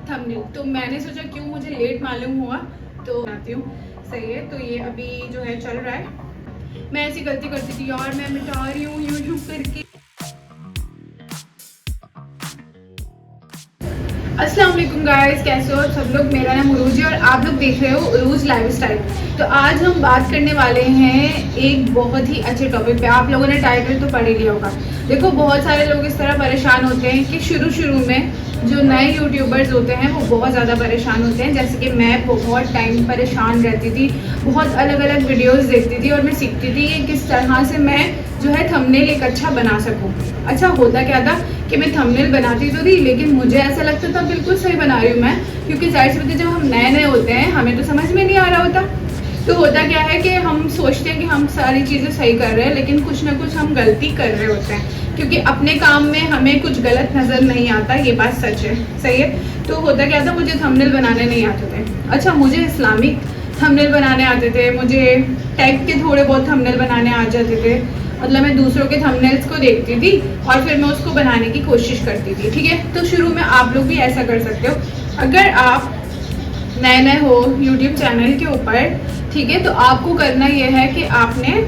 Thumbnail. तो मैंने सोचा क्यों मुझे लेट मालूम हुआ तो आती हूँ। सही है, तो ये अभी जो है चल रहा है। मैं ऐसी गलती करती थी यार, मैं मिटा रही हूँ यूट्यूब करके। अस्सलाम वालेकुम गाइस, कैसे हो सब लोग। मेरा नाम उरूज है और आप लोग देख रहे हो उरूज लाइफस्टाइल। तो आज हम बात करने वाले हैं एक बहुत ही अच्छे टॉपिक पे। आप लोगों ने टाइटल तो पढ़ ही लिया होगा। देखो, बहुत सारे लोग इस तरह परेशान होते हैं कि शुरू में जो नए यूट्यूबर्स होते हैं वो बहुत ज़्यादा परेशान होते हैं। जैसे कि मैं बहुत टाइम परेशान रहती थी, बहुत अलग अलग वीडियोस देखती थी और मैं सीखती थी कि किस तरह से मैं जो है थंबनेल एक अच्छा बना सकूं। अच्छा, होता क्या था कि मैं थंबनेल बनाती तो थी, लेकिन मुझे ऐसा लगता था बिल्कुल सही बना रही हूँ मैं, क्योंकि जाहिर सी बात है जब हम नए होते हैं हमें तो समझ में नहीं आ रहा होता। तो होता क्या है कि हम सोचते हैं कि हम सारी चीज़ें सही कर रहे हैं, लेकिन कुछ ना कुछ हम गलती कर रहे होते हैं, क्योंकि अपने काम में हमें कुछ गलत नज़र नहीं आता। ये बात सच है, सही है। तो होता क्या था, मुझे थंबनेल बनाने नहीं आते थे। अच्छा, मुझे इस्लामिक थंबनेल बनाने आते थे, मुझे टैग के थोड़े बहुत थंबनेल बनाने आ जाते थे। मतलब मैं दूसरों के थंबनेल्स को देखती थी और फिर मैं उसको बनाने की कोशिश करती थी। ठीक है, तो शुरू में आप लोग भी ऐसा कर सकते हो। अगर आप नए हो यूट्यूब चैनल के ऊपर, ठीक है, तो आपको करना यह है कि आपने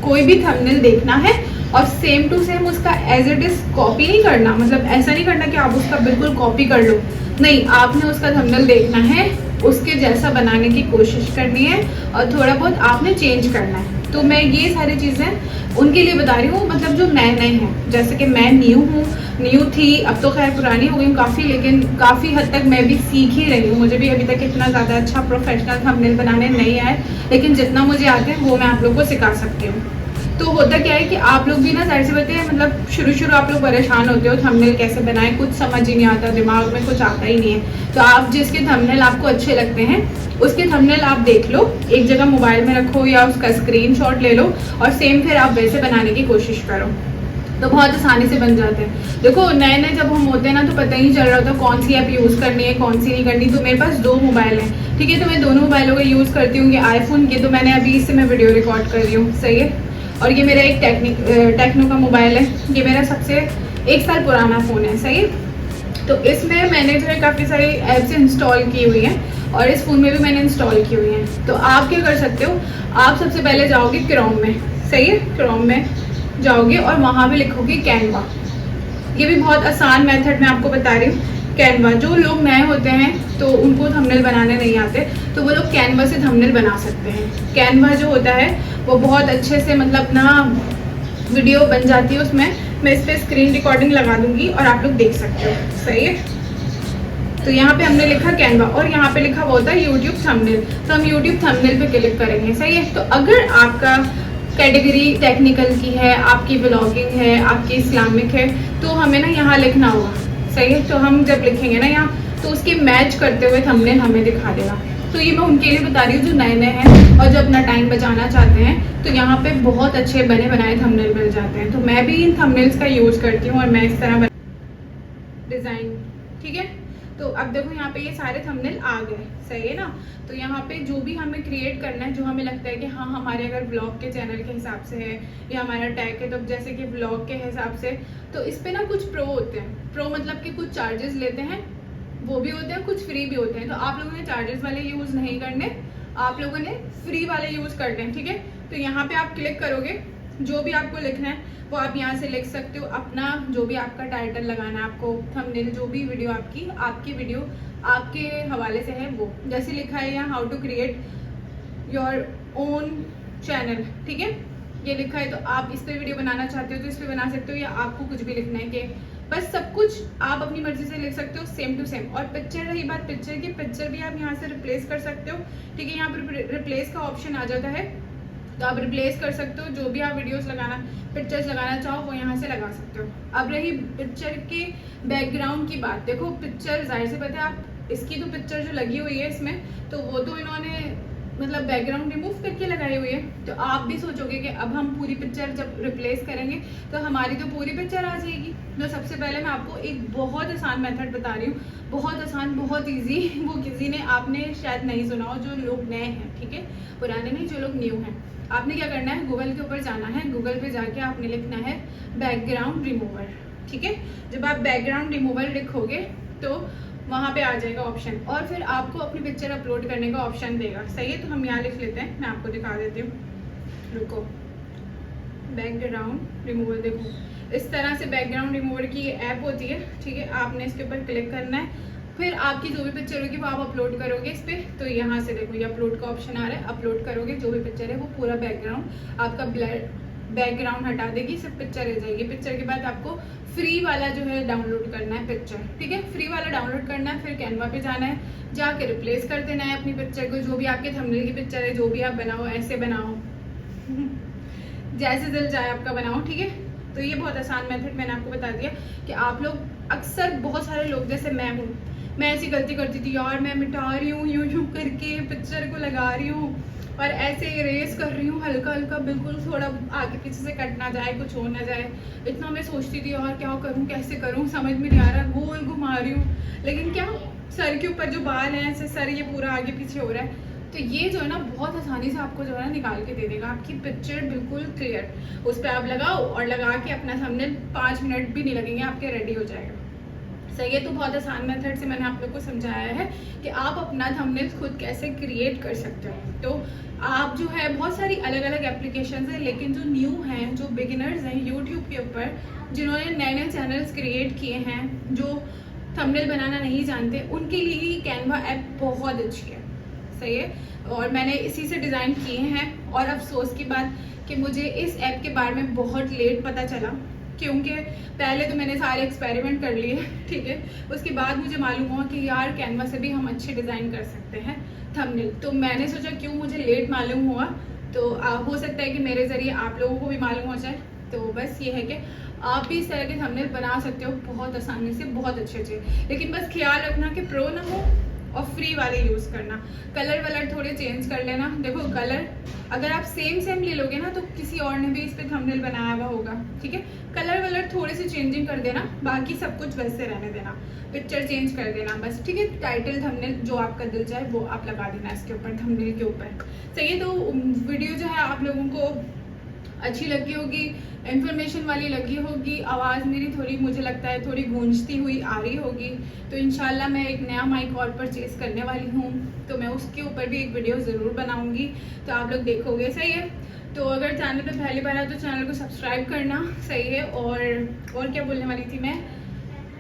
कोई भी थंबनेल देखना है और सेम टू सेम उसका एज इट इज कॉपी नहीं करना। मतलब ऐसा नहीं करना कि आप उसका बिल्कुल कॉपी कर लो, नहीं, आपने उसका थंबनेल देखना है, उसके जैसा बनाने की कोशिश करनी है और थोड़ा बहुत आपने चेंज करना है। तो मैं ये सारी चीज़ें उनके लिए बता रही हूँ, मतलब जो नए हैं। जैसे कि मैं न्यू थी, अब तो खैर पुरानी हो गई काफ़ी, लेकिन काफ़ी हद तक मैं भी सीख ही रही हूँ। मुझे भी अभी तक इतना ज़्यादा अच्छा प्रोफेशनल थंबनेल बनाने नहीं आए, लेकिन जितना मुझे आते हैं वो मैं आप लोग को सिखा सकती हूँ। तो होता क्या है कि आप लोग भी ना, जाहिर सी बात है, मतलब शुरू आप लोग परेशान होते हो थंबनेल कैसे बनाएं, कुछ समझ ही नहीं आता, दिमाग में कुछ आता ही नहीं है। तो आप जिसके थंबनेल आपको अच्छे लगते हैं उसके थंबनेल आप देख लो, एक जगह मोबाइल में रखो या उसका स्क्रीनशॉट ले लो और सेम फिर आप वैसे बनाने की कोशिश करो, तो बहुत आसानी से बन जाते हैं। देखो, नए जब हम होते हैं ना, तो पता ही नहीं चल रहा होता कौन सी ऐप यूज़ करनी है कौन सी नहीं करनी। तो मेरे पास 2 मोबाइल हैं, ठीक है, तो मैं दोनों मोबाइलों का यूज़ करती हूँ। ये आईफोन के, तो मैंने अभी इससे मैं वीडियो रिकॉर्ड कर रही हूँ, सही है। और ये मेरा एक टेक्नो का मोबाइल है, ये मेरा सबसे 1 साल पुराना फ़ोन है, सही है। तो इसमें मैंने जो है काफ़ी सारी ऐप्स इंस्टॉल की हुई हैं और इस फ़ोन में भी मैंने इंस्टॉल की हुई हैं। तो आप क्या कर सकते हो, आप सबसे पहले जाओगे क्रोम में, सही है, क्रोम में जाओगे और वहाँ पे लिखोगे कैनवा। ये भी बहुत आसान मेथड मैं आपको बता रही हूँ। कैनवा, जो लोग नए होते हैं तो उनको थंबनेल बनाने नहीं आते, तो वो लोग कैनवा से थंबनेल बना सकते हैं। कैनवा जो होता है वो बहुत अच्छे से, मतलब ना, वीडियो बन जाती है उसमें। मैं इस पर स्क्रीन रिकॉर्डिंग लगा दूंगी और आप लोग देख सकते हो, सही है। तो यहाँ पे हमने लिखा कैनवा और यहाँ पे लिखा हुआ होता है यूट्यूब थंबनेल, तो हम यूट्यूब थंबनेल पे क्लिक करेंगे, सही है। तो अगर आपका कैटेगरी टेक्निकल की है, आपकी ब्लॉगिंग है, आपकी इस्लामिक है, तो हमें ना यहाँ लिखना होगा, सही है। तो हम जब लिखेंगे ना यहाँ, तो उसके मैच करते हुए थंबनेल हमें दिखा देगा। तो ये मैं उनके लिए बता रही हूँ जो नए हैं और जो अपना टाइम बचाना चाहते हैं। तो यहाँ पे बहुत अच्छे बने बनाए थंबनेल मिल जाते हैं। तो मैं भी इन थंबनेल्स का यूज़ करती हूँ और मैं इस तरह डिज़ाइन, ठीक है। तो अब देखो यहाँ पे ये सारे थंबनेल आ गए, सही है ना। तो यहाँ पे जो भी हमें क्रिएट करना है, जो हमें लगता है कि हाँ हमारे अगर ब्लॉग के चैनल के हिसाब से है या हमारा टैग है, तो जैसे कि ब्लॉग के हिसाब से, तो इस पे ना कुछ प्रो होते हैं। प्रो मतलब कि कुछ चार्जेस लेते हैं, वो भी होते हैं, कुछ फ्री भी होते हैं। तो आप लोगों ने चार्जेस वाले यूज़ नहीं करने, आप लोगों ने फ्री वाले यूज़ करने हैं, ठीक है। तो यहाँ पे आप क्लिक करोगे, जो भी आपको लिखना है वो आप यहाँ से लिख सकते हो। अपना जो भी आपका टाइटल लगाना है, आपको थंबनेल, जो भी वीडियो आपकी वीडियो आपके हवाले से है, वो जैसे लिखा है यहाँ, how to create your own channel, ठीक है, ये लिखा है। तो आप इस पर वीडियो बनाना चाहते हो तो इस पर बना सकते हो, या आपको कुछ भी लिखना है कि बस सब कुछ आप अपनी मर्जी से लिख सकते हो, सेम टू सेम। और पिक्चर, रही बात पिक्चर की, पिक्चर भी आप यहाँ से रिप्लेस कर सकते हो, ठीक है। यहाँ पर रिप्लेस का ऑप्शन आ जाता है, तो आप रिप्लेस कर सकते हो। जो भी आप वीडियोस लगाना, पिक्चर्स लगाना चाहो वो यहाँ से लगा सकते हो। अब रही पिक्चर के बैकग्राउंड की बात, देखो पिक्चर जाहिर से पता है, आप इसकी तो पिक्चर जो लगी हुई है इसमें, तो वो तो इन्होंने मतलब बैकग्राउंड रिमूव करके लगाई हुई है। तो आप भी सोचोगे कि अब हम पूरी पिक्चर जब रिप्लेस करेंगे तो हमारी तो पूरी पिक्चर आ जाएगी। तो सबसे पहले मैं आपको एक बहुत आसान मेथड बता रही हूँ, बहुत आसान, बहुत इजी। वो किसी ने, आपने शायद नहीं सुना हो, जो लोग नए हैं, ठीक है, पुराने नहीं, जो लोग न्यू हैं। आपने क्या करना है, गूगल के ऊपर जाना है, गूगल पे जाके आपने लिखना है बैकग्राउंड रिमूवर, ठीक है। जब आप बैकग्राउंड रिमूवर लिखोगे तो वहाँ पे आ जाएगा ऑप्शन, और फिर आपको अपनी पिक्चर अपलोड करने का ऑप्शन देगा। सही है, तो हम यहाँ लिख लेते हैं, मैं आपको दिखा देती हूँ, रुको। बैकग्राउंड रिमूवर, देखो इस तरह से बैकग्राउंड रिमूवर की ऐप होती है, ठीक है। आपने इसके ऊपर क्लिक करना है, फिर आपकी जो भी पिक्चर होगी वो आप अपलोड करोगे इस पर। तो यहाँ से देखो ये अपलोड का ऑप्शन आ रहा है, अपलोड करोगे जो भी पिक्चर है वो पूरा बैकग्राउंड आपका बैकग्राउंड हटा देगी, सिर्फ पिक्चर रह जाएगी। पिक्चर के बाद आपको फ्री वाला जो है डाउनलोड करना है पिक्चर, ठीक है। फ्री वाला डाउनलोड करना है, फिर कैनवा पे जाना है, जाके रिप्लेस कर देना है अपनी पिक्चर को, जो भी आपके थंबनेल की पिक्चर है, जो भी आप बनाओ ऐसे बनाओ जैसे दिल चाहे आपका बनाओ, ठीक है। तो ये बहुत आसान मेथड मैंने आपको बता दिया कि आप लोग अक्सर, बहुत सारे लोग जैसे मैं हूँ, मैं ऐसी गलती करती थी यार, मैं मिटा रही हूँ यूं करके पिक्चर को लगा रही हूँ और ऐसे इरेज कर रही हूँ हल्का हल्का, बिल्कुल थोड़ा आगे पीछे से कट ना जाए, कुछ हो ना जाए। इतना मैं सोचती थी यार क्या करूँ, कैसे करूँ, समझ में नहीं आ रहा, गोल घुमा रही हूँ, लेकिन क्या सर के ऊपर जो बाल हैं ऐसे, सर ये पूरा आगे पीछे हो रहा है। तो ये जो है ना बहुत आसानी से आपको जो है ना निकाल के दे देगा, आपकी पिक्चर बिल्कुल क्लियर। उस पर आप लगाओ और लगा के अपना थंबनेल 5 मिनट भी नहीं लगेंगे, आपके रेडी हो जाएगा। सही है, तो बहुत आसान मेथड से मैंने आप लोग को समझाया है कि आप अपना थंबनेल खुद कैसे क्रिएट कर सकते हो। तो आप जो है बहुत सारी अलग अलग एप्लीकेशंस हैं, लेकिन जो न्यू हैं, जो बिगिनर्स हैं यूट्यूब के ऊपर, जिन्होंने नए नए चैनल्स क्रिएट किए हैं, जो थंबनेल बनाना नहीं जानते, उनके लिए कैनवा ऐप बहुत अच्छी है। सही है, और मैंने इसी से डिज़ाइन किए हैं। और अफसोस की बात कि मुझे इस ऐप के बारे में बहुत लेट पता चला, क्योंकि पहले तो मैंने सारे एक्सपेरिमेंट कर लिए, ठीक है। उसके बाद मुझे मालूम हुआ कि यार कैनवा से भी हम अच्छे डिज़ाइन कर सकते हैं थंबनेल। तो मैंने सोचा क्यों मुझे लेट मालूम हुआ, तो हो सकता है कि मेरे ज़रिए आप लोगों को भी मालूम हो जाए। तो बस ये है कि आप भी इस तरह के थंबनेल बना सकते हो बहुत आसानी से, बहुत अच्छे, लेकिन बस ख्याल रखना कि प्रो ना हो और फ्री वाले यूज़ करना। कलर वलर थोड़े चेंज कर लेना। देखो कलर अगर आप सेम ले लोगे ना तो किसी और ने भी इस पर थंबनेल बनाया हुआ होगा, ठीक है। कलर वलर थोड़े से चेंजिंग कर देना, बाकी सब कुछ वैसे रहने देना, पिक्चर चेंज कर देना बस, ठीक है। टाइटल थंबनेल जो आपका दिल चाहे वो आप लगा देना इसके ऊपर, थंबनेल के ऊपर। सही है, तो वीडियो जो है आप लोगों को अच्छी लगी होगी, इन्फॉर्मेशन वाली लगी होगी। आवाज़ मेरी थोड़ी, मुझे लगता है थोड़ी गूंजती हुई आ रही होगी। तो इंशाल्लाह मैं एक नया माइक और परचेज़ करने वाली हूँ, तो मैं उसके ऊपर भी एक वीडियो ज़रूर बनाऊँगी, तो आप लोग देखोगे। सही है, तो अगर चैनल पे पहली बार आए तो चैनल को सब्सक्राइब करना। सही है, और क्या बोलने वाली थी मैं,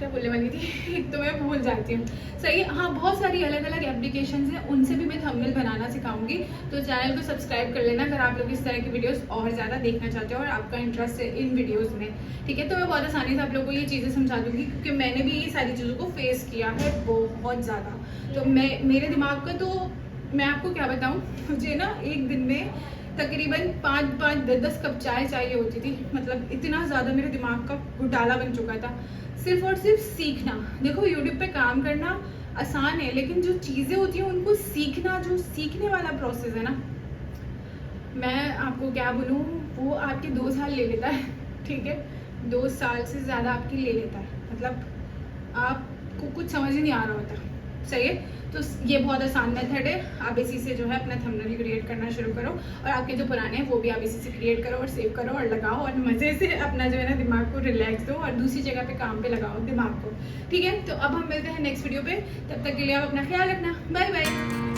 एक तो मैं भूल जाती हूँ। सही है, हाँ, बहुत सारी अलग अलग एप्लीकेशंस हैं, उनसे भी मैं थंबनेल बनाना सिखाऊंगी। तो चैनल को सब्सक्राइब कर लेना अगर आप लोग इस तरह की वीडियोस और ज़्यादा देखना चाहते हो और आपका इंटरेस्ट है इन वीडियोस में, ठीक है। तो मैं बहुत आसानी से आप लोगों को ये चीज़ें समझा दूँगी, क्योंकि मैंने भी ये सारी चीज़ों को फेस किया है बहुत ज़्यादा। तो मेरे दिमाग का, तो मैं आपको क्या बताऊँ, मुझे ना एक दिन में तकरीबन 5-10 कप चाय चाहिए होती थी। मतलब इतना ज़्यादा मेरे दिमाग का घोटाला बन चुका था, सिर्फ और सिर्फ सीखना। देखो यूट्यूब पे काम करना आसान है, लेकिन जो चीज़ें होती हैं उनको सीखना, जो सीखने वाला प्रोसेस है ना, मैं आपको क्या बोलूँ, वो आपके 2 साल ले लेता है, ठीक है। 2 साल से ज़्यादा आपकी ले लेता है, मतलब आपको कुछ समझ ही नहीं आ रहा होता। सही है, तो ये बहुत आसान मेथड है, आप इसी से जो है अपना थंबनेल क्रिएट करना शुरू करो, और आपके जो पुराने हैं वो भी आप इसी से क्रिएट करो और सेव करो और लगाओ, और मज़े से अपना जो है ना दिमाग को रिलैक्स दो और दूसरी जगह पे काम पे लगाओ दिमाग को, ठीक है। तो अब हम मिलते हैं नेक्स्ट वीडियो पे, तब तक के लिए आप अपना ख्याल रखना, बाय बाय।